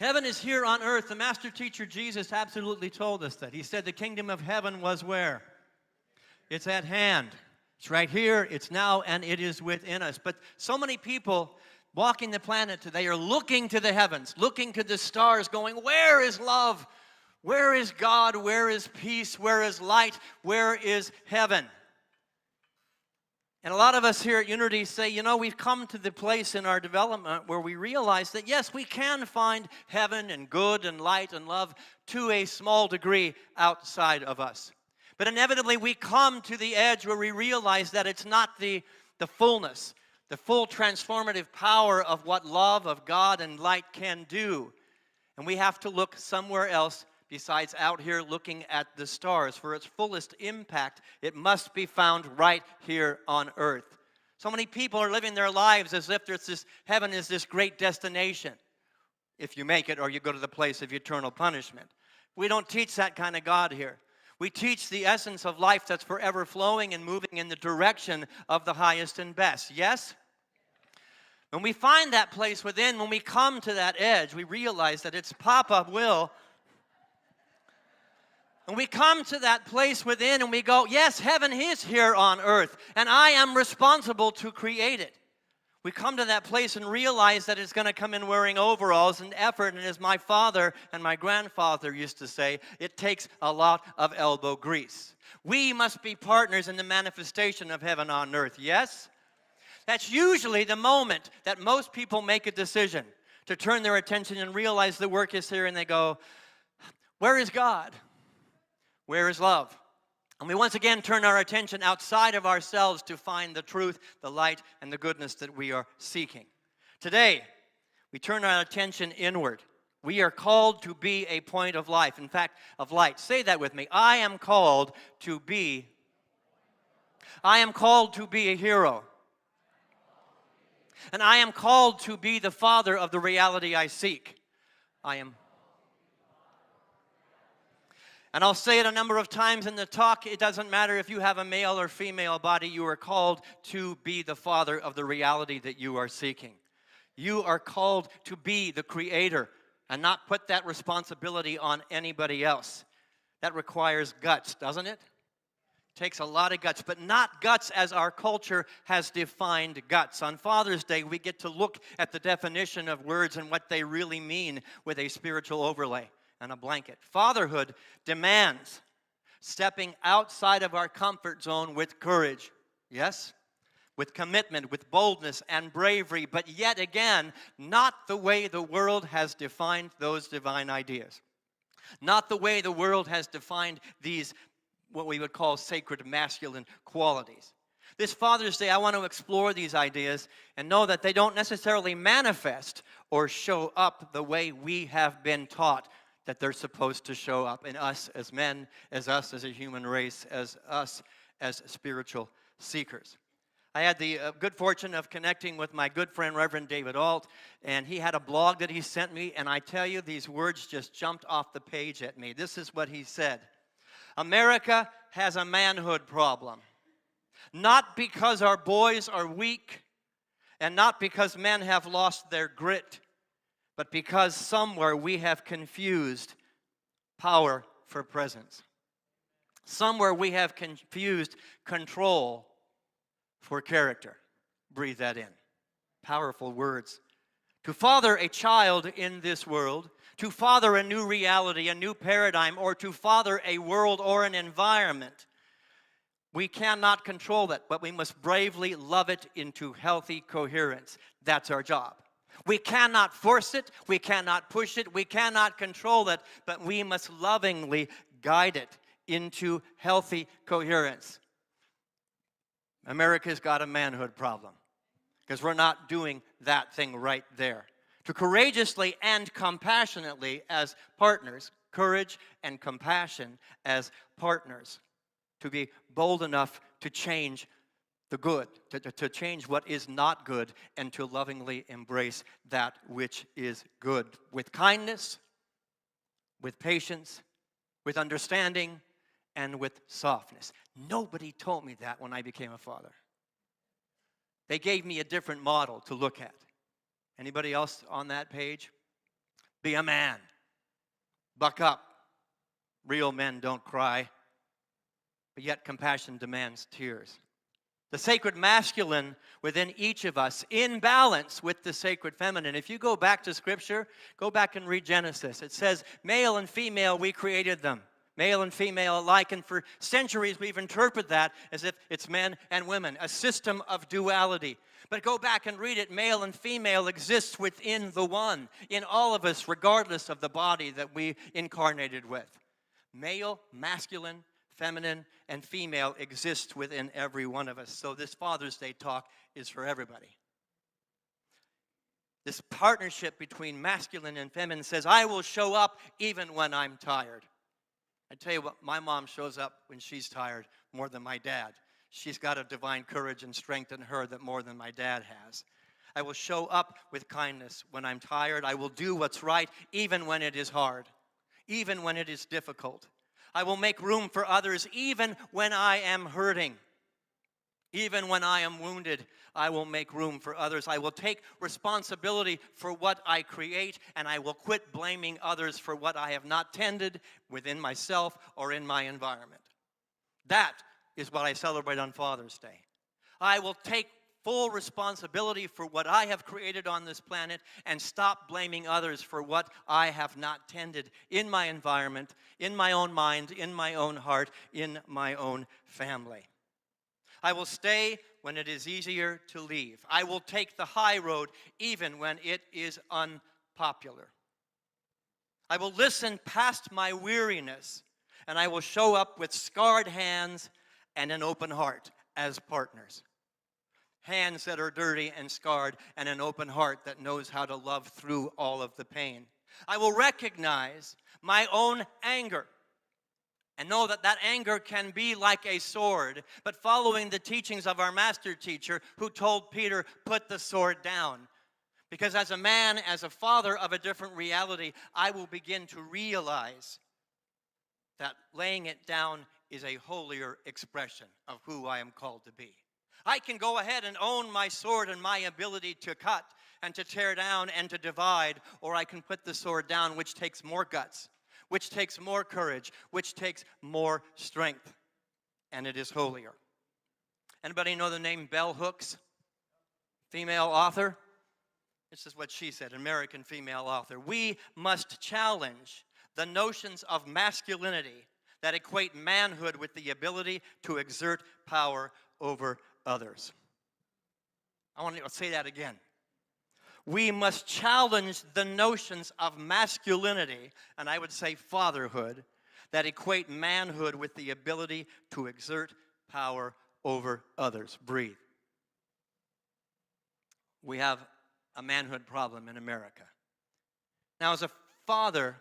Heaven is here on earth. The master teacher Jesus absolutely told us that. He said the kingdom of heaven was where? It's at hand. It's right here, it's now, and it is within us. But so many people walking the planet today are looking to the heavens, looking to the stars, going, where is love? Where is God? Where is peace? Where is light? Where is heaven? And a lot of us here at Unity say, you know, we've come to the place in our development where we realize that, yes, we can find heaven and good and light and love to a small degree outside of us. But inevitably, we come to the edge where we realize that it's not the fullness, the full transformative power of what love of God and light can do. And we have to look somewhere else besides out here looking at the stars. For its fullest impact, it must be found right here on earth. So many people are living their lives as if heaven is this great destination. If you make it, or you go to the place of eternal punishment. We don't teach that kind of God here. We teach the essence of life that's forever flowing and moving in the direction of the highest and best. Yes? When we find that place within, when we come to that edge, we realize that it's Papa will. And we come to that place within and we go, yes, heaven is here on earth, and I am responsible to create it. We come to that place and realize that it's going to come in wearing overalls and effort, and as my father and my grandfather used to say, it takes a lot of elbow grease. We must be partners in the manifestation of heaven on earth, yes? That's usually the moment that most people make a decision to turn their attention and realize the work is here, and they go, where is God? Where is love? And we once again turn our attention outside of ourselves to find the truth, the light, and the goodness that we are seeking. Today, we turn our attention inward. We are called to be a point of life, in fact, of light. Say that with me. I am called to be a hero. And I am called to be the father of the reality I seek. And I'll say it a number of times in the talk, it doesn't matter if you have a male or female body, you are called to be the father of the reality that you are seeking. You are called to be the creator and not put that responsibility on anybody else. That requires guts, doesn't it? It takes a lot of guts, but not guts as our culture has defined guts. On Father's Day, we get to look at the definition of words and what they really mean with a spiritual overlay and a blanket. Fatherhood demands stepping outside of our comfort zone with courage, yes? With commitment, with boldness and bravery, but yet again, not the way the world has defined those divine ideas. Not the way the world has defined these, what we would call sacred masculine qualities. This Father's Day, I want to explore these ideas and know that they don't necessarily manifest or show up the way we have been taught that they're supposed to show up in us as men, as us as a human race, as us as spiritual seekers. I had the good fortune of connecting with my good friend, Reverend David Alt, and he had a blog that he sent me, and I tell you, these words just jumped off the page at me. This is what he said. America has a manhood problem. Not because our boys are weak, and not because men have lost their grit, but because somewhere we have confused power for presence. Somewhere we have confused control for character. Breathe that in. Powerful words. To father a child in this world, to father a new reality, a new paradigm, or to father a world or an environment, we cannot control that, but we must bravely love it into healthy coherence. That's our job. We cannot force it, we cannot push it, we cannot control it, but we must lovingly guide it into healthy coherence. America's got a manhood problem because we're not doing that thing right there. To courageously and compassionately as partners, courage and compassion as partners, to be bold enough to change the good, to change what is not good, and to lovingly embrace that which is good with kindness, with patience, with understanding, and with softness. Nobody told me that when I became a father. They gave me a different model to look at. Anybody else on that page? Be a man. Buck up. Real men don't cry, but yet compassion demands tears. The sacred masculine within each of us, in balance with the sacred feminine. If you go back to Scripture, go back and read Genesis. It says, male and female, we created them. Male and female alike. And for centuries, we've interpreted that as if it's men and women, a system of duality. But go back and read it. Male and female exists within the one, in all of us, regardless of the body that we incarnated with. Male, masculine, feminine, and female exist within every one of us. So this Father's Day talk is for everybody. This partnership between masculine and feminine says, I will show up even when I'm tired. I tell you what, my mom shows up when she's tired more than my dad. She's got a divine courage and strength in her that more than my dad has. I will show up with kindness when I'm tired. I will do what's right even when it is hard, even when it is difficult. I will make room for others even when I am hurting. Even when I am wounded, I will make room for others. I will take responsibility for what I create, and I will quit blaming others for what I have not tended within myself or in my environment. That is what I celebrate on Father's Day. I will take full responsibility for what I have created on this planet and stop blaming others for what I have not tended in my environment, in my own mind, in my own heart, in my own family. I will stay when it is easier to leave. I will take the high road even when it is unpopular. I will listen past my weariness, and I will show up with scarred hands and an open heart as partners. Hands that are dirty and scarred, and an open heart that knows how to love through all of the pain. I will recognize my own anger and know that that anger can be like a sword, but following the teachings of our master teacher who told Peter, put the sword down. Because as a man, as a father of a different reality, I will begin to realize that laying it down is a holier expression of who I am called to be. I can go ahead and own my sword and my ability to cut and to tear down and to divide, or I can put the sword down, which takes more guts, which takes more courage, which takes more strength, and it is holier. Anybody know the name Bell Hooks? Female author? This is what she said, American female author. We must challenge the notions of masculinity that equate manhood with the ability to exert power over others. I want to say that again. We must challenge the notions of masculinity, and I would say fatherhood, that equate manhood with the ability to exert power over others. Breathe. We have a manhood problem in America. Now, as a father,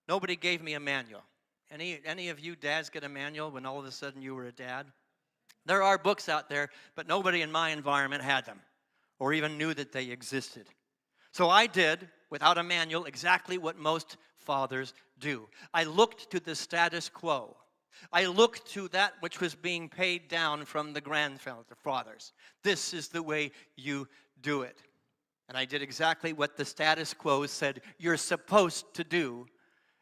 nobody gave me a manual. Any of you dads get a manual when all of a sudden you were a dad? There are books out there, but nobody in my environment had them or even knew that they existed. So I did, without a manual, exactly what most fathers do. I looked to the status quo. I looked to that which was being paid down from the grandfathers. This is the way you do it. And I did exactly what the status quo said you're supposed to do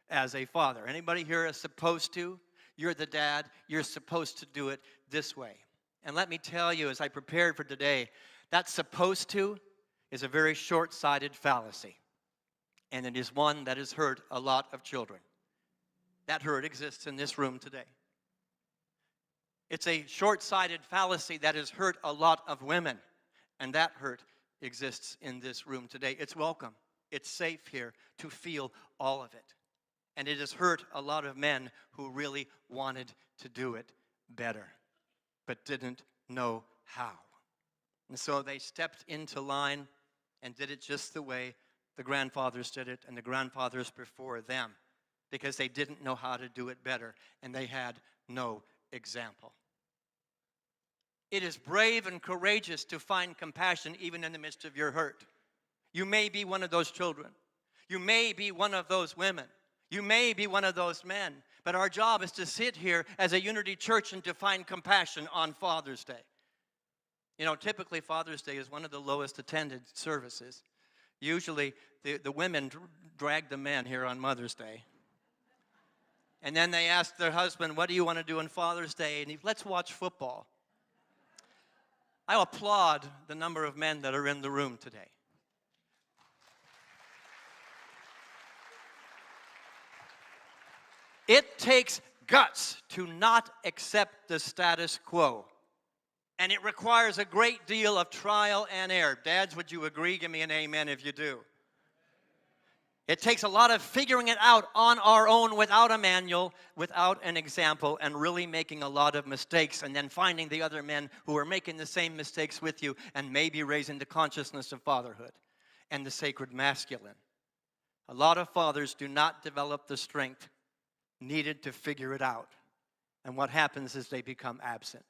as a father. Anybody here is supposed to? You're the dad. You're supposed to do it this way. And let me tell you, as I prepared for today, that supposed to is a very short-sighted fallacy. And it is one that has hurt a lot of children. That hurt exists in this room today. It's a short-sighted fallacy that has hurt a lot of women. And that hurt exists in this room today. It's welcome. It's safe here to feel all of it. And it has hurt a lot of men who really wanted to do it better, but didn't know how. And so they stepped into line and did it just the way the grandfathers did it and the grandfathers before them, because they didn't know how to do it better, and they had no example. It is brave and courageous to find compassion even in the midst of your hurt. You may be one of those children. You may be one of those women. You may be one of those men. But our job is to sit here as a unity church and to find compassion on Father's Day. You know, typically Father's Day is one of the lowest attended services. Usually, the women drag the men here on Mother's Day. And then they ask their husband, what do you want to do on Father's Day? And let's watch football. I applaud the number of men that are in the room today. It takes guts to not accept the status quo. And it requires a great deal of trial and error. Dads, would you agree? Give me an amen if you do. It takes a lot of figuring it out on our own without a manual, without an example, and really making a lot of mistakes, and then finding the other men who are making the same mistakes with you and maybe raising the consciousness of fatherhood and the sacred masculine. A lot of fathers do not develop the strength needed to figure it out. And what happens is they become absent.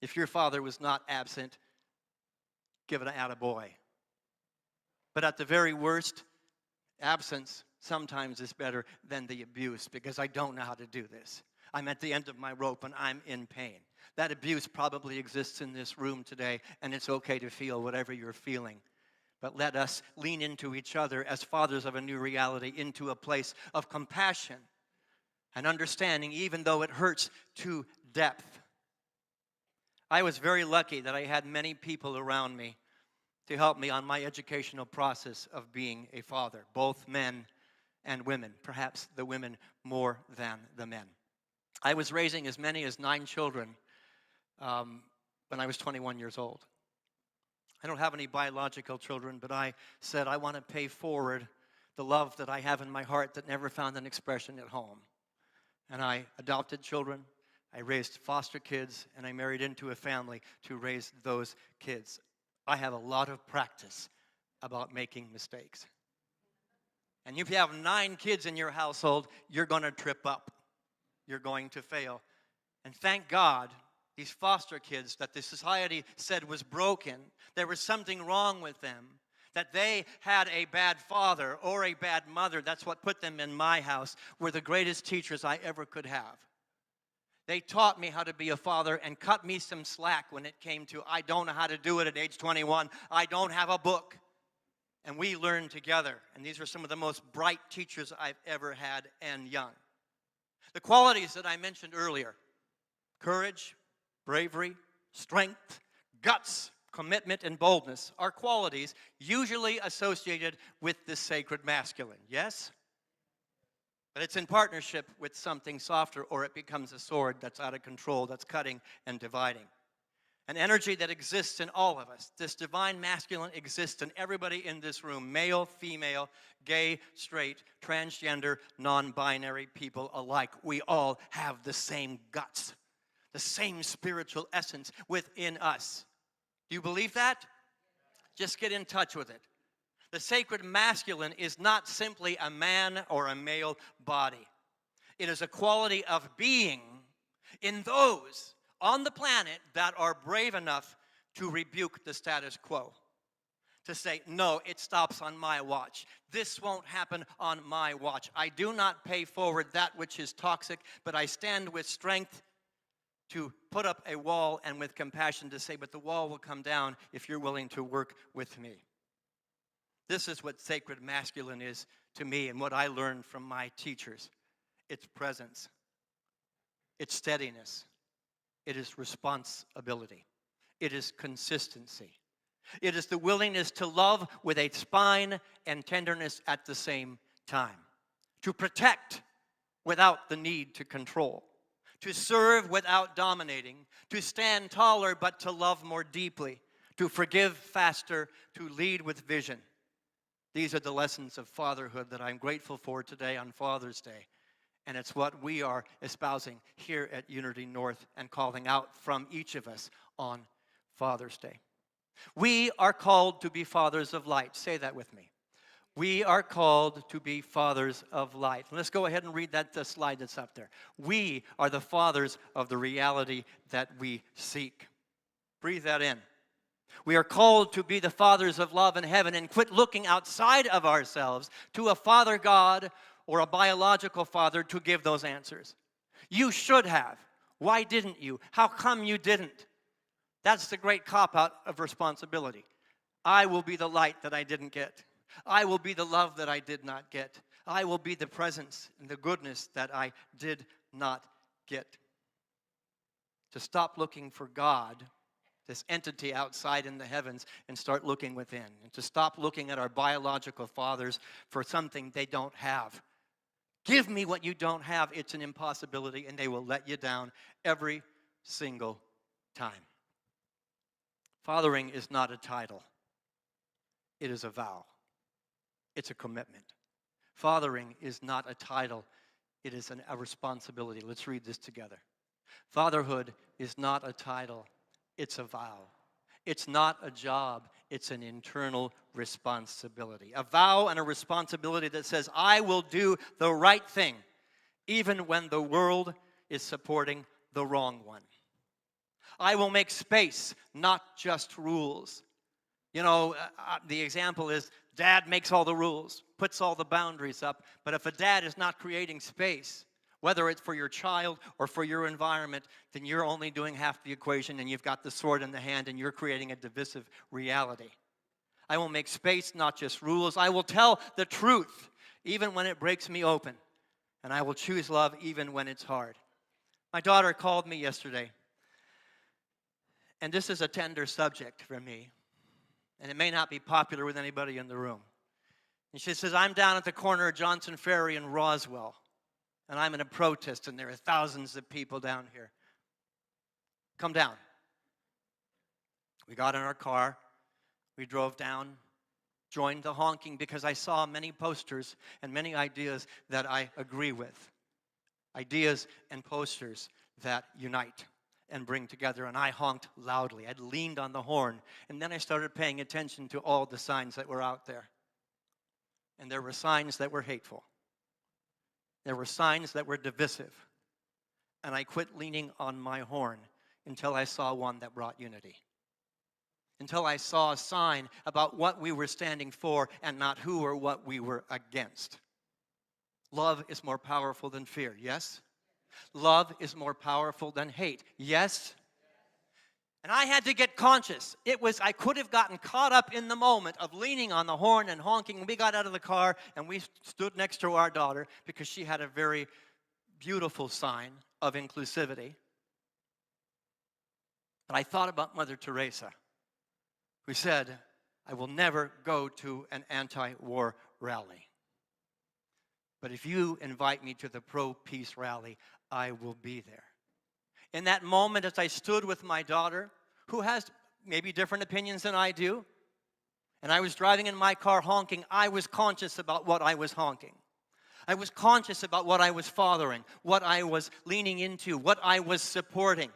If your father was not absent, give it an attaboy. But at the very worst, absence sometimes is better than the abuse, because I don't know how to do this. I'm at the end of my rope and I'm in pain. That abuse probably exists in this room today, and it's okay to feel whatever you're feeling. But let us lean into each other as fathers of a new reality, into a place of compassion and understanding, even though it hurts to depth. I was very lucky that I had many people around me to help me on my educational process of being a father, both men and women, perhaps the women more than the men. I was raising as many as 9 children when I was 21 years old. I don't have any biological children, but I said I want to pay forward the love that I have in my heart that never found an expression at home. And I adopted children, I raised foster kids, and I married into a family to raise those kids. I have a lot of practice about making mistakes. And if you have 9 kids in your household, you're going to trip up. You're going to fail. And thank God, these foster kids that the society said was broken, there was something wrong with them, that they had a bad father or a bad mother, that's what put them in my house, were the greatest teachers I ever could have. They taught me how to be a father and cut me some slack when it came to, I don't know how to do it at age 21. I don't have a book. And we learned together. And these are some of the most bright teachers I've ever had, and young. The qualities that I mentioned earlier: courage, bravery, strength, guts, commitment, and boldness are qualities usually associated with the sacred masculine. Yes? But it's in partnership with something softer, or it becomes a sword that's out of control, that's cutting and dividing. An energy that exists in all of us. This divine masculine exists in everybody in this room, male, female, gay, straight, transgender, non-binary people alike. We all have the same guts, the same spiritual essence within us. Do you believe that? Just get in touch with it. The sacred masculine is not simply a man or a male body. It is a quality of being in those on the planet that are brave enough to rebuke the status quo. To say, no, it stops on my watch. This won't happen on my watch. I do not pay forward that which is toxic, but I stand with strength to put up a wall, and with compassion to say, but the wall will come down if you're willing to work with me. This is what sacred masculine is to me, and what I learned from my teachers. It's presence. It's steadiness. It is responsibility. It is consistency. It is the willingness to love with a spine and tenderness at the same time. To protect without the need to control. To serve without dominating. To stand taller but to love more deeply. To forgive faster. To lead with vision. These are the lessons of fatherhood that I'm grateful for today on Father's Day. And it's what we are espousing here at Unity North and calling out from each of us on Father's Day. We are called to be fathers of light. Say that with me. We are called to be fathers of light. Let's go ahead and read the slide that's up there. We are the fathers of the reality that we seek. Breathe that in. We are called to be the fathers of love in heaven and quit looking outside of ourselves to a Father God or a biological father to give those answers. You should have. Why didn't you? How come you didn't? That's the great cop-out of responsibility. I will be the light that I didn't get. I will be the love that I did not get. I will be the presence and the goodness that I did not get. To stop looking for God, this entity outside in the heavens, and start looking within. And to stop looking at our biological fathers for something they don't have. Give me what you don't have. It's an impossibility, and they will let you down every single time. Fathering is not a title. It is a vow. It's a commitment. Fathering is not a title. It is a responsibility. Let's read this together. Fatherhood is not a title. It's a vow. It's not a job. It's an internal responsibility. A vow and a responsibility that says, I will do the right thing, even when the world is supporting the wrong one. I will make space, not just rules. You know, the example is dad makes all the rules, puts all the boundaries up, but if a dad is not creating space, whether it's for your child or for your environment, then you're only doing half the equation and you've got the sword in the hand and you're creating a divisive reality. I will make space, not just rules. I will tell the truth, even when it breaks me open. And I will choose love even when it's hard. My daughter called me yesterday. And this is a tender subject for me. And it may not be popular with anybody in the room. And she says, I'm down at the corner of Johnson Ferry and Roswell. And I'm in a protest, and there are thousands of people down here. Come down. We got in our car. We drove down, joined the honking because I saw many posters and many ideas that I agree with. Ideas and posters that unite and bring together. And I honked loudly. I leaned on the horn. And then I started paying attention to all the signs that were out there. And there were signs that were hateful. There were signs that were divisive. And I quit leaning on my horn until I saw one that brought unity. Until I saw a sign about what we were standing for and not who or what we were against. Love is more powerful than fear, yes? Love is more powerful than hate, yes? And I had to get conscious. I could have gotten caught up in the moment of leaning on the horn and honking. We got out of the car and we stood next to our daughter because she had a very beautiful sign of inclusivity. But I thought about Mother Teresa, who said, I will never go to an anti-war rally. But if you invite me to the pro-peace rally, I will be there. In that moment, as I stood with my daughter, who has maybe different opinions than I do, and I was driving in my car honking, I was conscious about what I was honking. I was conscious about what I was fathering, what I was leaning into, what I was supporting.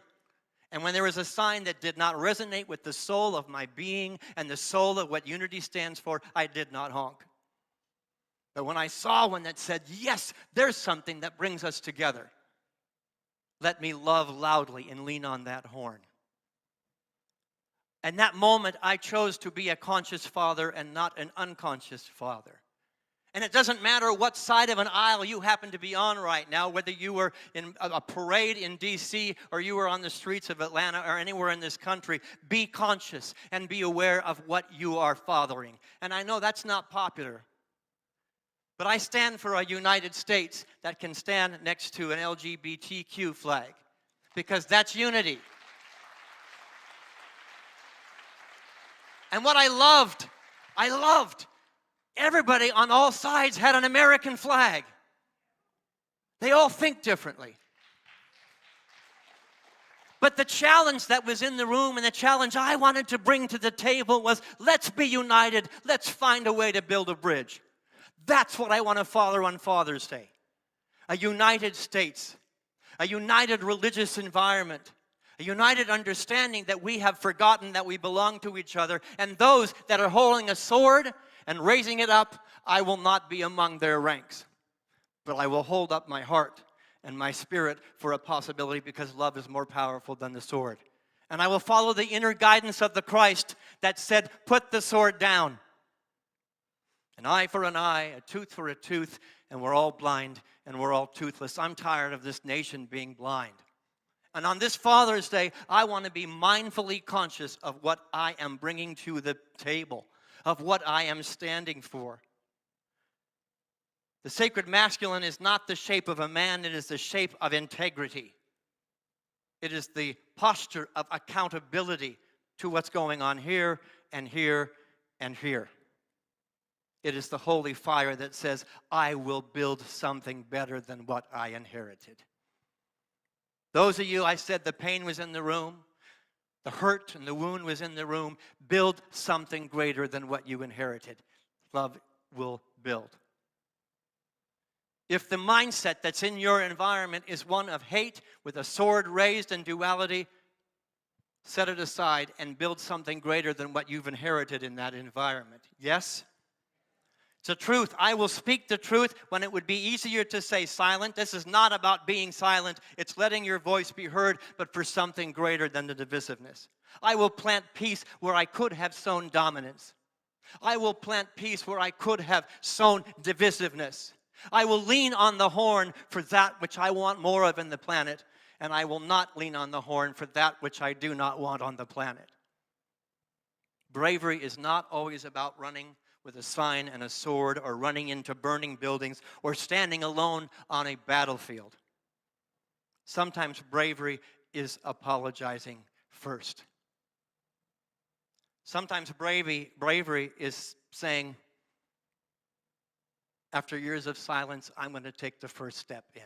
And when there was a sign that did not resonate with the soul of my being and the soul of what unity stands for, I did not honk. But when I saw one that said, yes, there's something that brings us together, let me love loudly and lean on that horn. And that moment, I chose to be a conscious father and not an unconscious father. And it doesn't matter what side of an aisle you happen to be on right now, whether you were in a parade in D.C. or you were on the streets of Atlanta or anywhere in this country, be conscious and be aware of what you are fathering. And I know that's not popular. But I stand for a United States that can stand next to an LGBTQ flag, because that's unity. And what I loved, everybody on all sides had an American flag. They all think differently. But the challenge that was in the room and the challenge I wanted to bring to the table was, let's be united, let's find a way to build a bridge. That's what I want to father on Father's Day. A united states, a united religious environment, a united understanding that we have forgotten that we belong to each other, and those that are holding a sword and raising it up, I will not be among their ranks. But I will hold up my heart and my spirit for a possibility, because love is more powerful than the sword. And I will follow the inner guidance of the Christ that said, put the sword down. An eye for an eye, a tooth for a tooth, and we're all blind and we're all toothless. I'm tired of this nation being blind. And on this Father's Day, I want to be mindfully conscious of what I am bringing to the table, of what I am standing for. The sacred masculine is not the shape of a man, it is the shape of integrity. It is the posture of accountability to what's going on here and here and here. It is the holy fire that says, I will build something better than what I inherited. Those of you, I said the pain was in the room, the hurt and the wound was in the room. Build something greater than what you inherited. Love will build. If the mindset that's in your environment is one of hate with a sword raised in duality, set it aside and build something greater than what you've inherited in that environment. Yes? It's a truth. I will speak the truth when it would be easier to say silent. This is not about being silent. It's letting your voice be heard, but for something greater than the divisiveness. I will plant peace where I could have sown dominance. I will plant peace where I could have sown divisiveness. I will lean on the horn for that which I want more of in the planet, and I will not lean on the horn for that which I do not want on the planet. Bravery is not always about running with a sign and a sword, or running into burning buildings, or standing alone on a battlefield. Sometimes bravery is apologizing first. Sometimes bravery is saying, after years of silence, I'm going to take the first step in.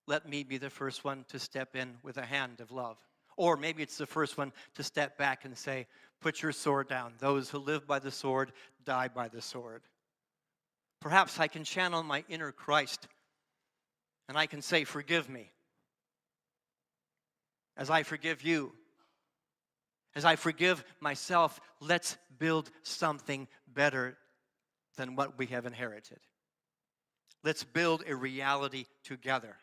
Let me be the first one to step in with a hand of love. Or maybe it's the first one to step back and say, put your sword down. Those who live by the sword die by the sword. Perhaps I can channel my inner Christ and I can say, forgive me. As I forgive you, as I forgive myself, let's build something better than what we have inherited. Let's build a reality together.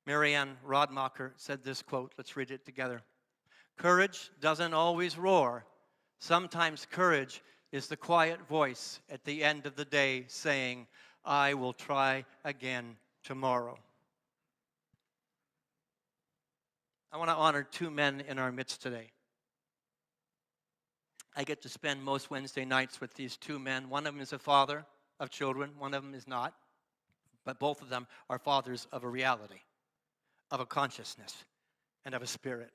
Marianne Rodmacher said this quote. Let's read it together. Courage doesn't always roar. Sometimes courage is the quiet voice at the end of the day saying, I will try again tomorrow. I want to honor two men in our midst today. I get to spend most Wednesday nights with these two men. One of them is a father of children. One of them is not. But both of them are fathers of a reality, of a consciousness, and of a spirit.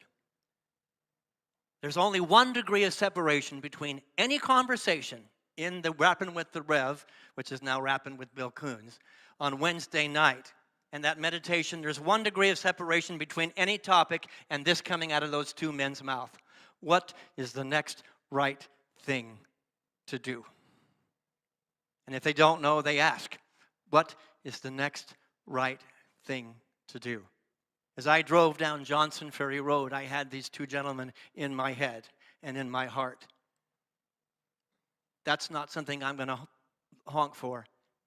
There's only 1 degree of separation between any conversation in the Rapping with the Rev, which is now Rapping with Bill Coons, on Wednesday night. And that meditation, there's 1 degree of separation between any topic and this coming out of those two men's mouth. What is the next right thing to do? And if they don't know, they ask, what is the next right thing to do? As I drove down Johnson Ferry Road, I had these two gentlemen in my head and in my heart. That's not something I'm going to honk for.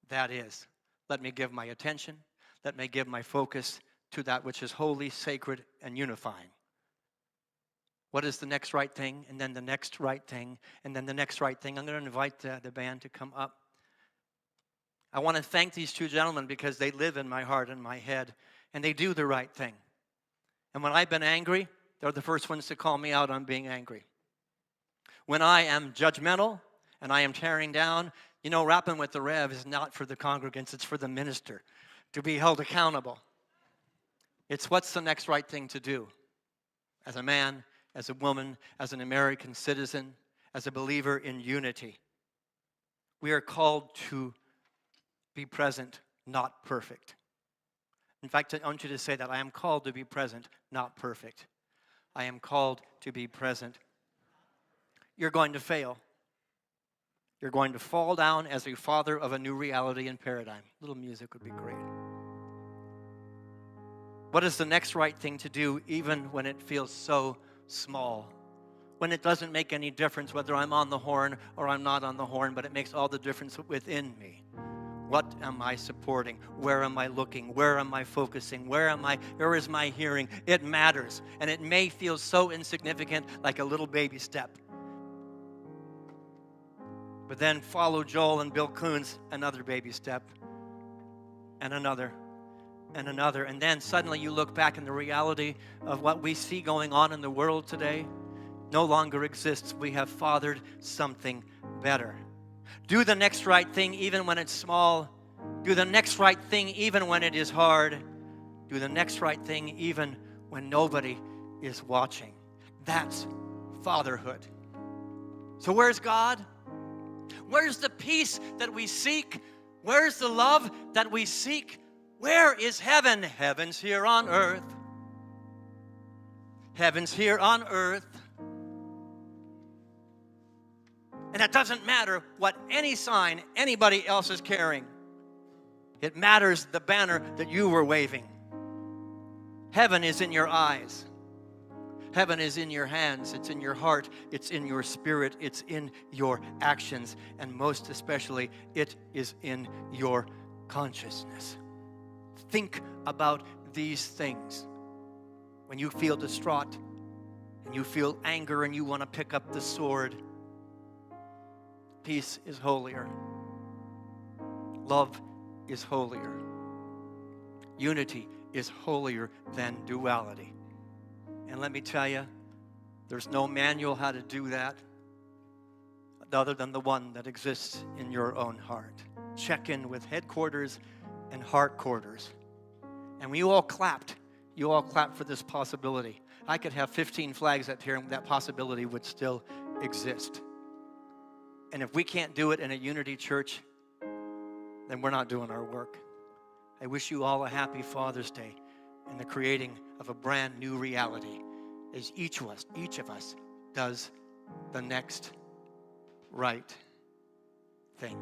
That is. Let me give my attention. Let me give my focus to that which is holy, sacred, and unifying. What is the next right thing? And then the next right thing. And then the next right thing. I'm going to invite the band to come up. I want to thank these two gentlemen because they live in my heart and my head. And they do the right thing. And when I've been angry, they're the first ones to call me out on being angry. When I am judgmental and I am tearing down, Rapping with the Rev is not for the congregants, it's for the minister to be held accountable. It's what's the next right thing to do. As a man, as a woman, as an American citizen, as a believer in unity. We are called to be present, not perfect. In fact, I want you to say that. I am called to be present, not perfect. I am called to be present. You're going to fail. You're going to fall down as a father of a new reality and paradigm. A little music would be great. What is the next right thing to do, even when it feels so small? When it doesn't make any difference whether I'm on the horn or I'm not on the horn, but it makes all the difference within me. What am I supporting? Where am I looking? Where am I focusing? Where is my hearing? It matters. And it may feel so insignificant, like a little baby step. But then follow Joel and Bill Coons, another baby step, and another, and another. And then suddenly you look back and the reality of what we see going on in the world today no longer exists. We have fathered something better. Do the next right thing even when it's small. Do the next right thing even when it is hard. Do the next right thing even when nobody is watching. That's fatherhood. So where's God? Where's the peace that we seek? Where's the love that we seek? Where is heaven? Heaven's here on earth. Heaven's here on earth. And it doesn't matter what any sign anybody else is carrying. It matters the banner that you were waving. Heaven is in your eyes. Heaven is in your hands. It's in your heart. It's in your spirit. It's in your actions. And most especially, it is in your consciousness. Think about these things. When you feel distraught and you feel anger and you want to pick up the sword, peace is holier. Love is holier. Unity is holier than duality. And let me tell you, there's no manual how to do that other than the one that exists in your own heart. Check in with headquarters and heart quarters. And we all clapped. You all clapped for this possibility. I could have 15 flags up here and that possibility would still exist. And if we can't do it in a unity church, then we're not doing our work. I wish you all a happy Father's Day and the creating of a brand new reality as each of us does the next right thing.